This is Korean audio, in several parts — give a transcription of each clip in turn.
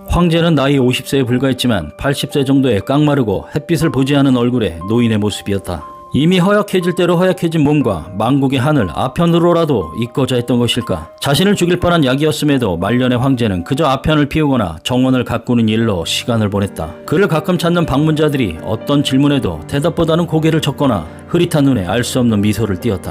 황제는 나이 50세에 불과했지만 80세 정도의 깡마르고 햇빛을 보지 않은 얼굴에 노인의 모습이었다. 이미 허약해질 대로 허약해진 몸과 만국의 하늘 아편으로라도 이끌어져 했던 것일까. 자신을 죽일 뻔한 약이었음에도 말년의 황제는 그저 아편을 피우거나 정원을 가꾸는 일로 시간을 보냈다. 그를 가끔 찾는 방문자들이 어떤 질문에도 대답보다는 고개를 젓거나 흐릿한 눈에 알 수 없는 미소를 띄었다.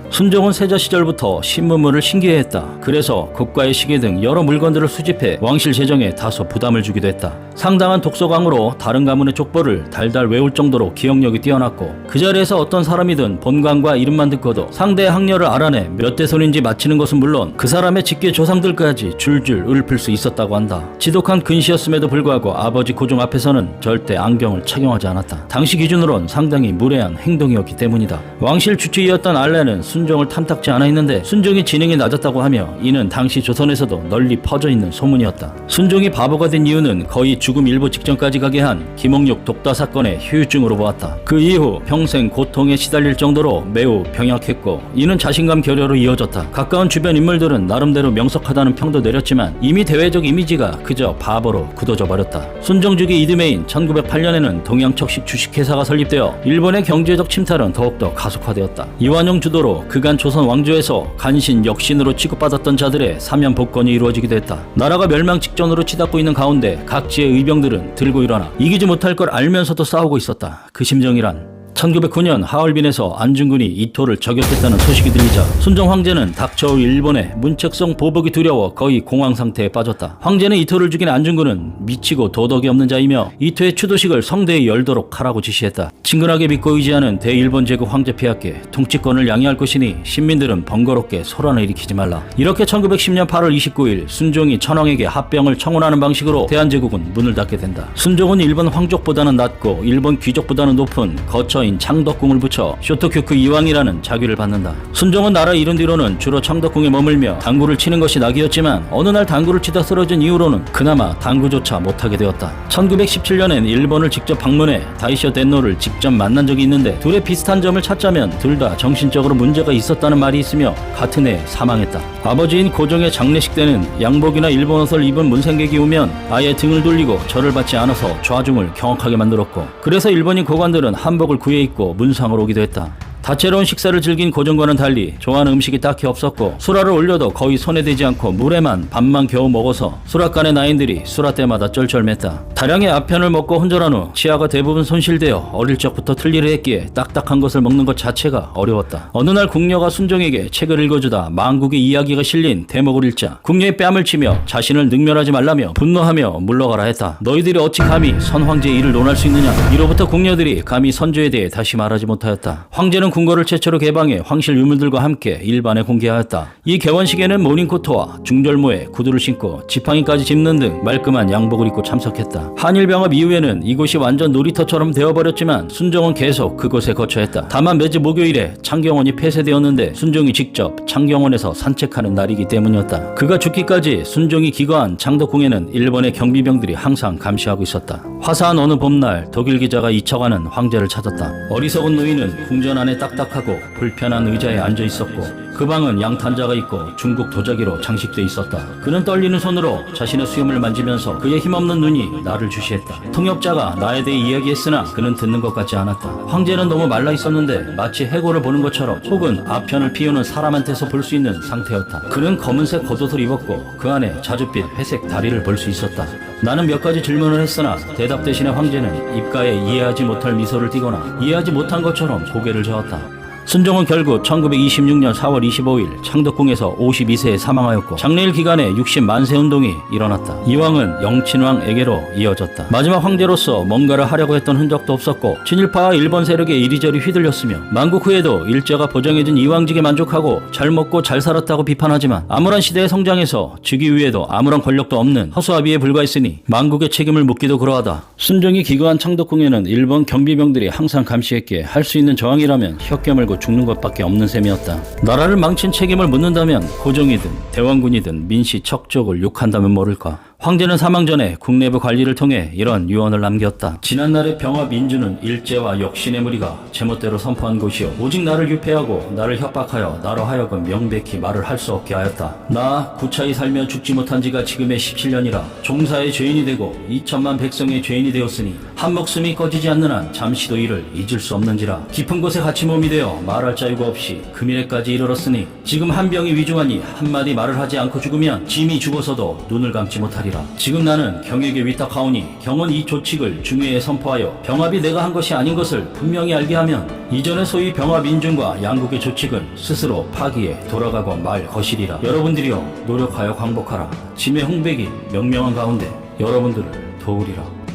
순종은 세자 시절부터 신문물을 신기해했다. 그래서 국가의 시계 등 여러 물건들을 수집해 왕실 재정에 다소 부담을 주기도 했다. 상당한 독서광으로 다른 가문의 족보를 달달 외울 정도로 기억력이 뛰어났고 그 자리에서 어떤 사람이든 본관과 이름만 듣고도 상대의 학렬을 알아내 몇 대손인지 맞히는 것은 물론 그 사람의 직계 조상들까지 줄줄 읊을 수 있었다고 한다. 지독한 근시였음에도 불구하고 아버지 고종 앞에서는 절대 안경을 착용하지 않았다. 당시 기준으론 상당히 무례한 행동이었기 때문이다. 왕실 주치의였던 알렌은 순종을 탐탁지 않아 했는데 순종이 지능이 낮았다고 하며 이는 당시 조선에서도 널리 퍼져 있는 소문이었다. 순종이 바보가 된 이유는 거의 죽음 일보 직전까지 가게 한 김홍육 독다 사건의 후유증으로 보았다. 그 이후 평생 고통에 시달릴 정도로 매우 병약했고 이는 자신감 결여로 이어졌다. 가까운 주변 인물들은 나름대로 명석하다는 평도 내렸지만 이미 대외적 이미지가 그저 바보로 굳어져 버렸다. 순종주기 이듬해인 1908년에는 동양척식 주식회사가 설립되어 일본의 경제적 침탈은 더욱더 가속화되었다. 이완용 주도로 그간 조선 왕조에서 간신 역신으로 취급받았던 자들의 사면 복권이 이루어지기도 했다. 나라가 멸망 직전으로 치닫고 있는 가운데 각지의 의병들은 들고 일어나 이기지 못할 걸 알면서도 싸우고 있었다. 그 심정이란 1909년 하얼빈에서 안중근이 이토를 저격했다는 소식이 들리자 순종 황제는 닥쳐올 일본의 문책성 보복이 두려워 거의 공황 상태에 빠졌다. 황제는 이토를 죽인 안중근은 미치고 도덕이 없는 자이며 이토의 추도식을 성대에 열도록 하라고 지시했다. 친근하게 믿고 의지하는 대일본 제국 황제 폐하께 통치권을 양해할 것이니 신민들은 번거롭게 소란을 일으키지 말라. 이렇게 1910년 8월 29일 순종이 천황에게 합병을 청원하는 방식으로 대한제국은 문을 닫게 된다. 순종은 일본 황족보다는 낮고 일본 귀족보다는 높은 거처 창덕궁을 붙여 쇼토큐크 이왕이라는 자귀를 받는다. 순종은 나라 이룬 뒤로는 주로 창덕궁에 머물며 당구를 치는 것이 낙이었지만 어느 날 당구를 치다 쓰러진 이후로는 그나마 당구조차 못하게 되었다. 1917년엔 일본을 직접 방문해 다이쇼 덴노를 직접 만난 적이 있는데 둘의 비슷한 점을 찾자면 둘 다 정신적으로 문제가 있었다는 말이 있으며 같은 해에 사망했다. 아버지인 고종의 장례식 때는 양복이나 일본 옷을 입은 문생객이 오면 아예 등을 돌리고 절을 받지 않아서 좌중을 경악하게 만들었고 그래서 일본인 고관들은 한복을 구해 입고 문상을 오기도 했다. 다채로운 식사를 즐긴 고종과는 달리 좋아하는 음식이 딱히 없었고 수라를 올려도 거의 손에 대지 않고 물에만 밥만 겨우 먹어서 수락간의 나인들이 수라 때마다 쩔쩔맸다. 다량의 아편을 먹고 혼절한 후 치아가 대부분 손실되어 어릴 적부터 틀니를 했기에 딱딱한 것을 먹는 것 자체가 어려웠다. 어느 날 궁녀가 순종에게 책을 읽어주다 만국의 이야기가 실린 대목을 읽자 궁녀의 뺨을 치며 자신을 능멸하지 말라며 분노하며 물러가라 했다. 너희들이 어찌 감히 선황제의 일을 논할 수 있느냐. 이로부터 궁녀들이 감히 선조에 대해 다시 말하지 못하였다. 황제는 궁궐을 최초로 개방해 황실 유물들과 함께 일반에 공개하였다. 이 개원식에는 모닝코트와 중절모에 구두를 신고 지팡이까지 짚는 등 말끔한 양복을 입고 참석했다. 한일병합 이후에는 이곳이 완전 놀이터처럼 되어버렸지만 순종은 계속 그곳에 거처했다. 다만 매주 목요일에 창경원이 폐쇄되었는데 순종이 직접 창경원에서 산책하는 날이기 때문이었다. 그가 죽기까지 순종이 기거한 창덕궁에는 일본의 경비병들이 항상 감시하고 있었다. 화사한 어느 봄날 독일 기자가 이쳐가는 황제를 찾았다. 어리석은 노인은 궁전 안에 딱딱하고 불편한 의자에 앉아 있었고 그 방은 양탄자가 있고 중국 도자기로 장식돼 있었다. 그는 떨리는 손으로 자신의 수염을 만지면서 그의 힘없는 눈이 나를 주시했다. 통역자가 나에 대해 이야기했으나 그는 듣는 것 같지 않았다. 황제는 너무 말라 있었는데 마치 해골을 보는 것처럼 혹은 아편을 피우는 사람한테서 볼 수 있는 상태였다. 그는 검은색 겉옷을 입었고 그 안에 자줏빛 회색 다리를 볼 수 있었다. 나는 몇 가지 질문을 했으나 대답 대신에 황제는 입가에 이해하지 못할 미소를 띠거나 이해하지 못한 것처럼 고개를 저었다. 순종은 결국 1926년 4월 25일 창덕궁에서 52세에 사망하였고 장례일 기간에 60만세 운동이 일어났다. 이왕은 영친왕에게로 이어졌다. 마지막 황제로서 뭔가를 하려고 했던 흔적도 없었고 친일파와 일본 세력에 이리저리 휘둘렸으며 만국 후에도 일제가 보장해준 이왕직에 만족하고 잘 먹고 잘 살았다고 비판하지만 암울한 시대의 성장에서 즉위 위에도 아무런 권력도 없는 허수아비에 불과했으니 만국의 책임을 묻기도 그러하다. 순종이 기거한 창덕궁에는 일본 경비병들이 항상 감시했기에 할 수 있는 저항이라면 혀 깨물고 죽는 것밖에 없는 셈이었다. 나라를 망친 책임을 묻는다면 고종이든 대원군이든 민씨 척족을 욕한다면 모를까. 황제는 사망 전에 국내부 관리를 통해 이런 유언을 남겼다. 지난날의 병화 민주는 일제와 역신의 무리가 제멋대로 선포한 것이요 오직 나를 유폐하고 나를 협박하여 나로 하여금 명백히 말을 할 수 없게 하였다. 나 구차히 살며 죽지 못한 지가 지금의 17년이라 종사의 죄인이 되고 2천만 백성의 죄인이 되었으니 한 목숨이 꺼지지 않는 한 잠시도 이를 잊을 수 없는지라. 깊은 곳에 갇힌 몸이 되어 말할 자유가 없이 금일에까지 이르렀으니 지금 한 병이 위중하니 한마디 말을 하지 않고 죽으면 짐이 죽어서도 눈을 감지 못하리라. 지금 나는 경에게 위탁하오니 경은 이 조칙을 중회에 선포하여 병합이 내가 한 것이 아닌 것을 분명히 알게 하면 이전에 소위 병합 인준과 양국의 조칙은 스스로 파기에 돌아가고 말 것이리라. 여러분들이여 노력하여 광복하라. 짐의 홍백이 명명한 가운데 여러분들을 도우리라.